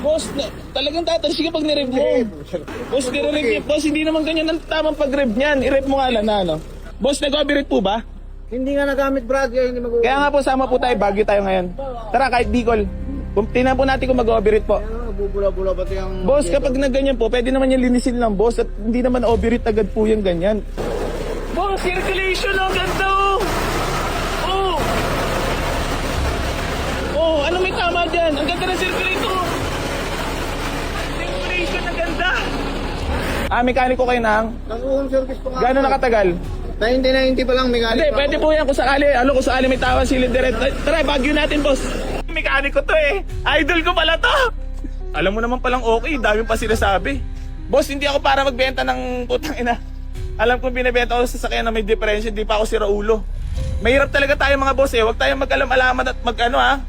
Boss, talagang tatalsik kapag nirep mo. Boss, nire-rep. Boss, hindi naman ganyan ang tamang pag-rep niyan. I-rep mo nga lang na, ano. Boss, nag-overheat po ba? Hindi nga nagamit, Brad, kaya hindi mag-overheat. Kaya nga po, sama po tayo. Baguio tayo ngayon. Tara, kahit Bicol. Tingnan po natin kung mag-overheat po. Bubula-bula pati yung... Boss, kapag nagganyan po, pwede naman yung linisin lang, boss. At hindi naman overheat agad po yung ganyan. Boss, circulation, ang ganda, oh! Oh! Oh, ano may tama dyan? Ang ganda ng circulator. Circulation, ang ganda. Mekaniko kayo nang? Nag-home service pa nga. Gano'n nakatagal? 90 pa lang, mekanik. Hindi, pwede po yan kung sakali. Kung sakali may tawang cylinder. Tara, Baguio natin, boss. Mekaniko to eh. Idol ko pala to. Alam mo naman palang okay, daming pa sinasabi. Boss, hindi ako para magbenta ng putang ina. Alam kong binibenta ko sa sasakyan na may diferensya, hindi pa ako si Raulo. Mahirap talaga tayo mga boss eh. Huwag tayong mag-alam-alaman at mag-ano ha.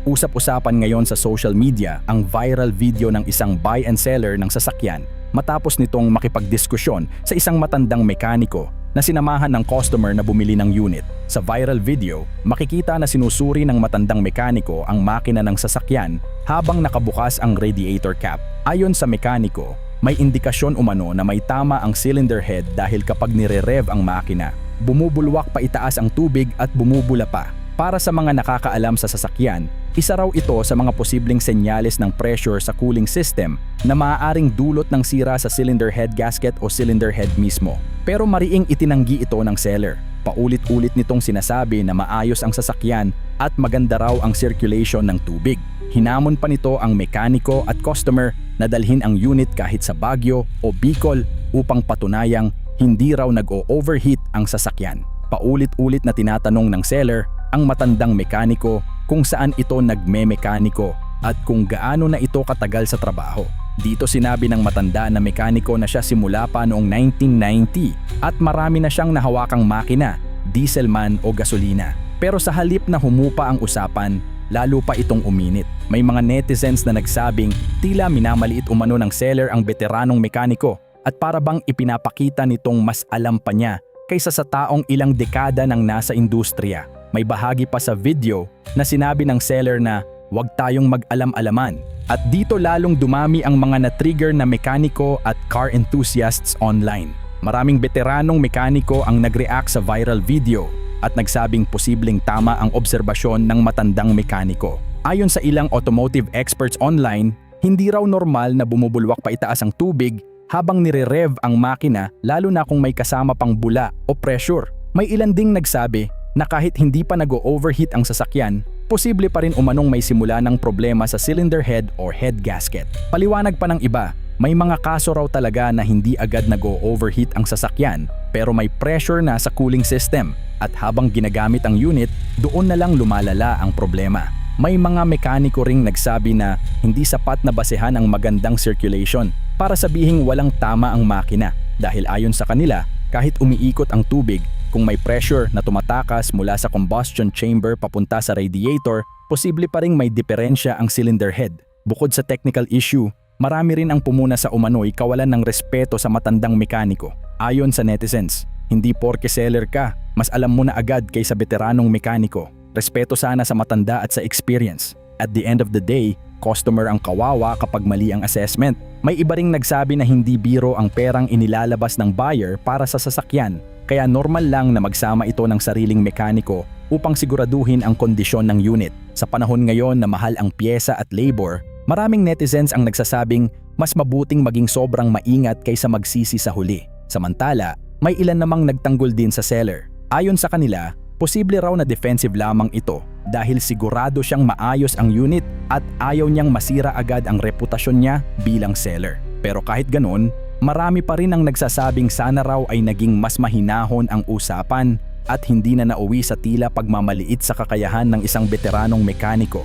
Usap-usapan ngayon sa social media ang viral video ng isang buy and seller ng sasakyan matapos nitong makipagdiskusyon sa isang matandang mekaniko na sinamahan ng customer na bumili ng unit. Sa viral video, makikita na sinusuri ng matandang mekaniko ang makina ng sasakyan habang nakabukas ang radiator cap. Ayon sa mekaniko, may indikasyon umano na may tama ang cylinder head dahil kapag nire-rev ang makina, bumubulwak pa itaas ang tubig at bumubula pa. Para sa mga nakakaalam sa sasakyan, isa raw ito sa mga posibleng senyales ng pressure sa cooling system na maaaring dulot ng sira sa cylinder head gasket o cylinder head mismo. Pero mariing itinanggi ito ng seller. Paulit-ulit nitong sinasabi na maayos ang sasakyan at maganda raw ang circulation ng tubig. Hinamon pa nito ang mekaniko at customer na dalhin ang unit kahit sa Baguio o Bicol upang patunayang hindi raw nag-o-overheat ang sasakyan. Paulit-ulit na tinatanong ng seller ang matandang mekaniko kung saan ito nagme-mekaniko at kung gaano na ito katagal sa trabaho. Dito sinabi ng matanda na mekaniko na siya simula pa noong 1990 at marami na siyang nahawakang makina, diesel man o gasolina. Pero sa halip na humupa ang usapan, lalo pa itong uminit. May mga netizens na nagsabing tila minamaliit umano ng seller ang veteranong mekaniko at para bang ipinapakita nitong mas alam pa niya kaysa sa taong ilang dekada nang nasa industriya. May bahagi pa sa video na sinabi ng seller na huwag tayong mag-alam-alaman at dito lalong dumami ang mga na-trigger na mekaniko at car enthusiasts online. Maraming veteranong mekaniko ang nag-react sa viral video at nagsabing posibleng tama ang obserbasyon ng matandang mekaniko. Ayon sa ilang automotive experts online, hindi raw normal na bumubulwak pa itaas ang tubig habang nire-rev ang makina lalo na kung may kasama pang bula o pressure. May ilan ding nagsabi na kahit hindi pa nag-o-overheat ang sasakyan, posible pa rin umanong may simula ng problema sa cylinder head or head gasket. Paliwanag pa ng iba, may mga kaso raw talaga na hindi agad nag-o-overheat ang sasakyan pero may pressure na sa cooling system at habang ginagamit ang unit, doon na lang lumalala ang problema. May mga mekaniko ring nagsabi na hindi sapat na basehan ang magandang circulation para sabihing walang tama ang makina dahil ayon sa kanila, kahit umiikot ang tubig, kung may pressure na tumatakas mula sa combustion chamber papunta sa radiator, posible pa ring may diferensya ang cylinder head. Bukod sa technical issue, marami rin ang pumuna sa umano'y kawalan ng respeto sa matandang mekaniko. Ayon sa netizens, hindi porke seller ka, mas alam mo na agad kaysa veteranong mekaniko. Respeto sana sa matanda at sa experience. At the end of the day, customer ang kawawa kapag mali ang assessment. May iba ring nagsabi na hindi biro ang perang inilalabas ng buyer para sa sasakyan. Kaya normal lang na magsama ito ng sariling mekaniko upang siguraduhin ang kondisyon ng unit. Sa panahon ngayon na mahal ang pyesa at labor, maraming netizens ang nagsasabing mas mabuting maging sobrang maingat kaysa magsisi sa huli. Samantala, may ilan namang nagtanggol din sa seller. Ayon sa kanila, posible raw na defensive lamang ito dahil sigurado siyang maayos ang unit at ayaw niyang masira agad ang reputasyon niya bilang seller. Pero kahit ganun, marami pa rin ang nagsasabing sana raw ay naging mas mahinahon ang usapan at hindi na nauwi sa tila pagmamaliit sa kakayahan ng isang veteranong mekaniko.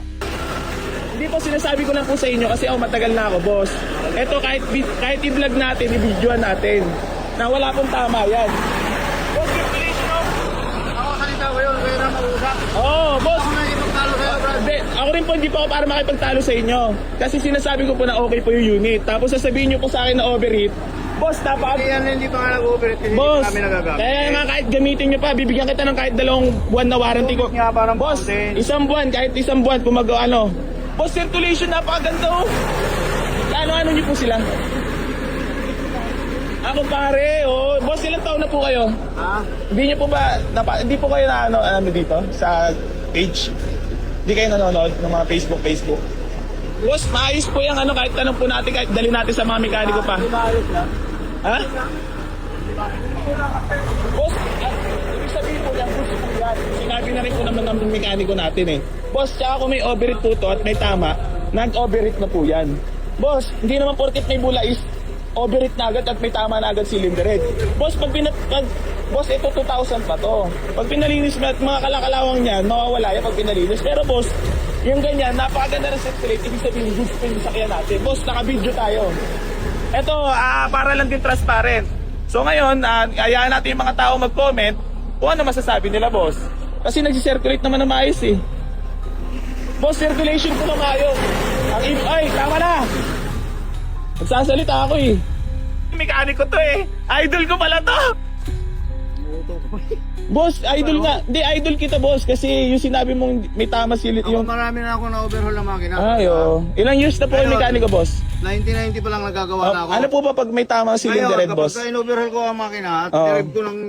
Hindi po, sinasabi ko lang po sa inyo kasi matagal na ako, boss. Ito kahit i-vlog natin, i-videoan natin na wala pong tama yan. Boss, circulation of... Ako salita ko yun, kaya na mag-usap. Oo, boss. Ako na ipagtalo sa'yo, Brad. Hindi, ako rin po hindi po ako para makipagtalo sa inyo. Kasi sinasabi ko po na okay po yung unit. Tapos sasabihin nyo po sa akin na overheat. Boss, dapat... Hindi pa nga nag-overheat kasi Boss, hindi pa kami nagagamit. kaya nga kahit gamitin nyo pa, bibigyan kita ng kahit 2 buwan na warranty ko. Nga, parang Boss, fountain. isang buwan, kahit isang buwan kung Boss, circulation, napakaganda oh. Ano niyo po sila? Ako pare, oh. Boss, ilang taon na po kayo? Ha? Hindi niyo po ba, hindi po kayo na ano dito sa page? Hindi kayo nanonood ng mga Facebook? Boss, maayos po yung ano, kahit tanong po natin, kahit dali natin sa mga mekaniko pa. Maayos na. Ha? Boss, ibig sabihin po yan, gusto po yan. Sinabi na rin po naman ng mekaniko natin eh. Boss, tsaka kung may overheat po to at may tama, nag-overheat na po yan. Boss, hindi naman porket may bula is overheat na agad at may tama na agad cylinder head. Boss, boss, ito 2,000 pa to. Pag pinalinis mo at mga kalakalawang niyan, mawawala yan pag pinalinis. Pero boss, yung ganyan, napakaganda ng circulate, ibig sabihin, gusto yung sakyan natin. Boss, naka-video tayo. Ito, para lang din transparent. So ngayon, hayaan natin yung mga tao mag-comment kung ano masasabi nila, boss. Kasi nag-circulate naman na maayos eh. Boss, circulation ko na maayos. Ay, tama na! Nagsasalita ako eh. Mekaniko to eh. Idol ko pala to. Boss, idol nga. Hindi, idol kita boss. Kasi yung sinabi mong may tama sila Ako yung... marami na ako na overhaul ng makina. Ay, oh. Ilang years na po yung Ayun. mekaniko, boss? 1990 pa lang nagagawa na ako. Ano po ba pag may tama cylinder head, boss? Kapag in-overhaul ko ang makina at Oo.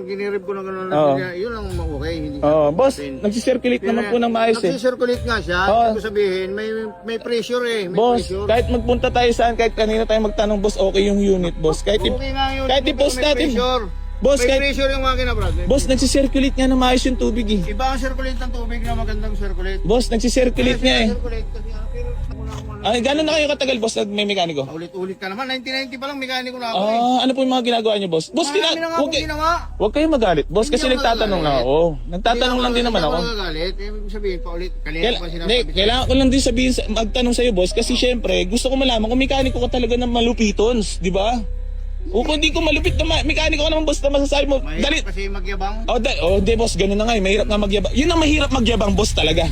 ginirib ko ng gano'n, Oo. yun lang okay. Hindi Oh, boss, nagsisirculate naman po ng maayos eh. Nagsisirculate nga siya. Oo. Ibig sabihin, may pressure eh. May Boss, pressure. kahit magpunta tayo saan, kahit kanina tayo magtanong, boss, okay yung unit, boss. Kahit Okay nga yun. kahit i-post May natin. pressure. Boss, may kahit- pressure yung makina, brad. Boss, nagsisirculate nga ng maayos yung tubig eh. Iba ang circulate ng tubig na magandang circulate. Boss, nagsisirculate nga eh. Circulate kasi pero Ay, gano'n na kayo katagal, boss, may mekaniko? ulit-ulit ka naman. 1990 pa lang mekaniko na ako eh. Ano po yung mga ginagawa niyo, boss? Boss, Marami na nga akong ginawa. Huwag kayong magalit, boss, kasi Hindi ako nagtatanong lang magagalit. ako. Nagtatanong lang din naman ako. Hindi ako nagagalit. Ibig sabihin pa ulit. Kanina pa Hindi, sinasabi. kailangan ko lang din sabihin, magtanong sa'yo, boss, kasi syempre, gusto ko malaman kung mekaniko ka talaga ng malupitons, di ba? O kung hindi ko malupit na mekaniko ka naman, boss, na masasabi mo, Mahirap dali. kasi magyabang. Di boss, ganun na nga eh. Mahirap nga magyabang. Yun ang mahirap magyabang, boss, talaga.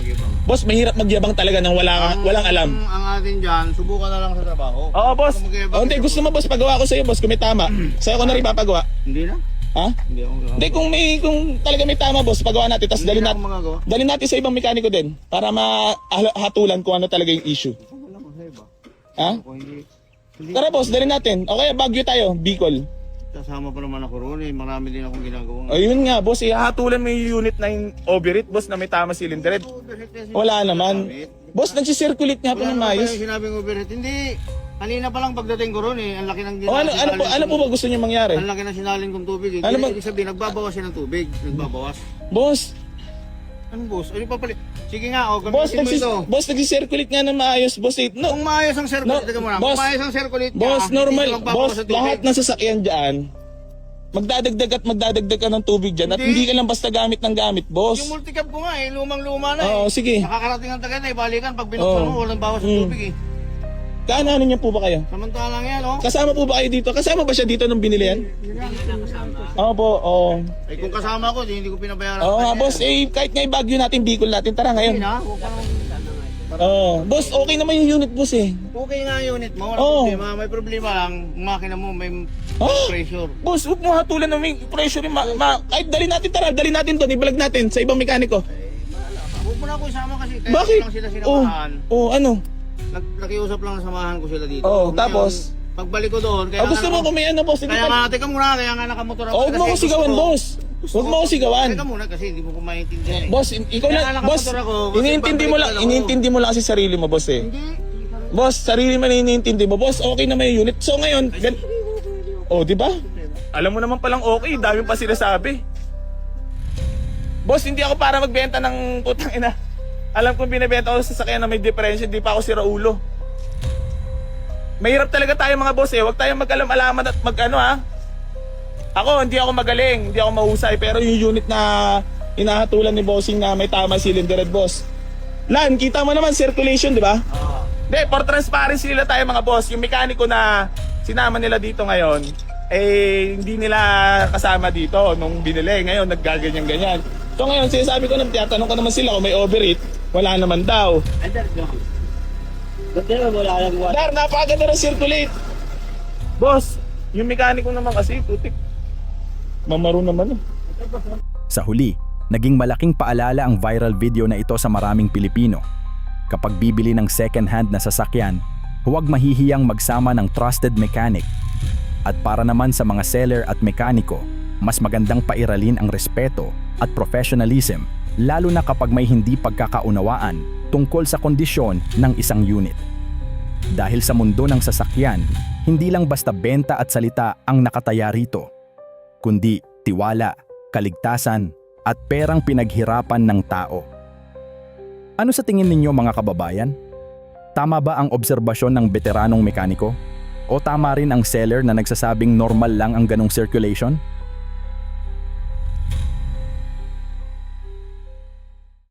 Boss, mahirap magyabang talaga nang walang alam. Ang atin dyan, subukan na lang sa trabaho. Oo, boss. Huwag magyabang. Hindi, gusto mo, boss, pagawa ko sa'yo, boss, kung may tama. Sa'yo ko na rin papagawa. Hindi na. Ha? Hindi ako magagawa. Hindi, kung talaga may tama, boss, pagawa natin. Tapos Hindi dalhin na ako natin, magagawa. dalhin natin sa ibang mekaniko din. Para mahatulan kung ano talaga yung issue. Wala ko sa iba. Ha? Ako hindi. Tara, boss, dalhin natin. O kaya Baguio tayo, Bicol. Kasama pa naman ako roon eh. Marami din akong ginagawa. Ayun nga, boss, ihatulan mo yung unit na yung overheat, boss, na may tama cylinder head. Wala naman. Boss, nagsisirculate nga po ng Wala naman maayos. pa yung sinabing overheat. Hindi. Kanina pa lang pagdating ko roon eh. Ang laki ng O ano po ba gusto niyo mangyari? Ang laki ng sinalin kong tubig eh. Ano ba- Ibig sabihin, nagbabawas siya ng tubig. Nagbabawas. Boss, Anong boss? Ano pa pala? Sige nga, gamitin mo ito. boss, nagsisirculate nga ng maayos, boss. No, Kung maayos ang circulate, teka muna. boss, Kung maayos ang circulate ka, boss, normal, hindi ka magbabawas boss, ng tubig. lahat ng sasakyan dyan, magdadagdag ka ng tubig dyan at Hindi. hindi ka lang basta gamit ng gamit, boss. Yung multicab ko nga eh, lumang-luma na Oo, eh. sige. Nakakarating ang taga na eh, balikan. Pag binuksan Oo. mo, walang bawas ng tubig eh. Kaano niya po ba kayo? Samantalang yan, oh. Kasama po ba kayo dito? Kasama ba siya dito nung binili yan? Oo po, oo. Ay kung kasama ko, hindi ko pinabayaran. Oo nga, Kanya boss, yan. kahit nga i-Baguio natin, Bicol natin, tara Hindi ngayon. na, huwag ka nang- Oo, boss, okay naman yung unit, boss eh. Okay nga yung unit mo, walang Oo. problema. May problema lang, yung makina mo may Ah! pressure. Boss, huwag mo hatulan ng may pressure yung kahit dali natin, tara, dali natin to, i-vlog natin sa ibang mekaniko. Huwag mo na ako isama kasi kaya Bakit? lang sila Oh, sinamahan. ano? Nakiusap lang na samahan ko sila dito. Oo, Ngayon, tapos? pagbalik ko doon, kaya Gusto mo kung may ano, boss, hindi Kaya pa... nga, teka muna, kaya nga nakamotor ako. Huwag mo kasi ko sigawan, gusto ko- boss. Huwag mo ko sigawan. Teka muna kasi hindi mo ko maintindihan eh. Boss, ikaw Kaya na, nga boss, nakamotor ako, kasi iniintindi mo lang, babalik ako. iniintindi mo lang kasi sarili mo, boss eh. Hindi. Boss, sarili mo na iniintindi mo. Boss, okay naman yung unit. So ngayon, oh, di ba? Alam mo naman palang okay, dami pa sinasabi. Boss, hindi ako para magbenta ng putang ina. Alam kong binibenta ko sa sasakyan na may diferensya, hindi pa ako si Raulo. Mahirap talaga tayo mga boss eh. Huwag tayong mag-alam-alaman at mag-ano ha. Ako, hindi ako magaling, hindi ako mahusay. Pero yung unit na inahatulan ni bossing na may tama cylinder head, boss. Lan, kita mo naman circulation, di ba? Hindi, for transparency nila tayo mga boss. Yung mekaniko na sinama nila dito ngayon, eh hindi nila kasama dito nung binili. Ngayon, naggaganyan-ganyan. So ngayon, sinasabi ko naman, tinatanong ko naman sila kung may overheat. Wala naman daw. Dar, napakaganda ng circulate. Boss, yung mekaniko naman kasi, putik. Mamaro naman eh. Sa huli, naging malaking paalala ang viral video na ito sa maraming Pilipino. Kapag bibili ng second-hand na sasakyan, huwag mahihiyang magsama ng trusted mechanic. At para naman sa mga seller at mekaniko, mas magandang pairalin ang respeto at professionalism, lalo na kapag may hindi pagkakaunawaan tungkol sa kondisyon ng isang unit. Dahil sa mundo ng sasakyan, hindi lang basta benta at salita ang nakataya rito, kundi tiwala, kaligtasan, at perang pinaghirapan ng tao. Ano sa tingin ninyo mga kababayan? Tama ba ang obserbasyon ng veteranong mekaniko? O tama rin ang seller na nagsasabing normal lang ang ganong circulation?